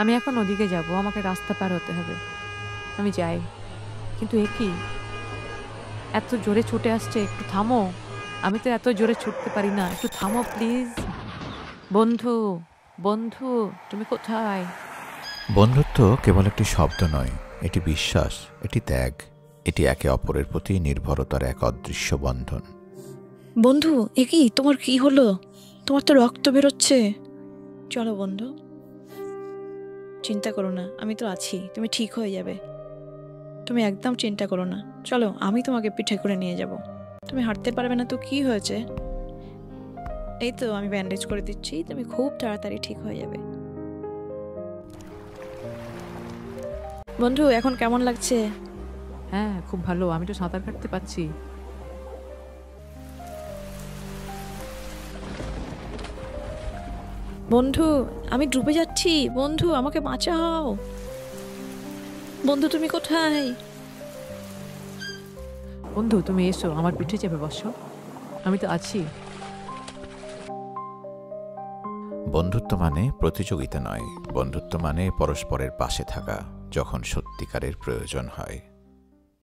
আমি এখন ওদিকে যাব, আমাকে রাস্তা পার হতে হবে। আমি যাই। কিন্তু এ কি? এত জোরে ছুটে আসছে, একটু থামো। আমি তো এত জোরে ছুটতে পারি না। একটু থামো প্লিজ। বন্ধু, বন্ধু তুমি কোথায়? বন্ধুত্ব কেবল একটি শব্দ নয়, এটি বিশ্বাস, এটি ত্যাগ, এটি একে অপরের প্রতি নির্ভরতার এক অদৃশ্য বন্ধন। বন্ধু, এ কি? তোমার কি হলো? তোমার তো রক্ত বেরোচ্ছে। চলো বন্ধু, চিন্তা করো না, আমি তো আছি, তুমি ঠিক হয়ে যাবে। তুমি একদম চিন্তা করো না। চলো, আমি তোমাকে পিঠে করে নিয়ে যাব। তুমি হাঁটতে পারবে না তো কি হয়েছে? এই তো আমি ব্যান্ডেজ করে দিচ্ছি, তুমি খুব তাড়াতাড়ি ঠিক হয়ে যাবে। বন্ধু, এখন কেমন লাগছে? হ্যাঁ, খুব ভালো। আমি তো সাঁতার কাটতে পারছি। বন্ধু, আমি ডুবে যাচ্ছি। বন্ধু, আমাকে বাঁচাও। বন্ধু, তুমি কোথায়? বন্ধু তুমি এসো, আমার পিঠে চেপে বসো। আমি তো আছি। বন্ধুত্ব মানে প্রতিযোগিতা নয়, বন্ধুত্ব মানে পরস্পরের পাশে থাকা যখন সত্যিকারের প্রয়োজন হয়।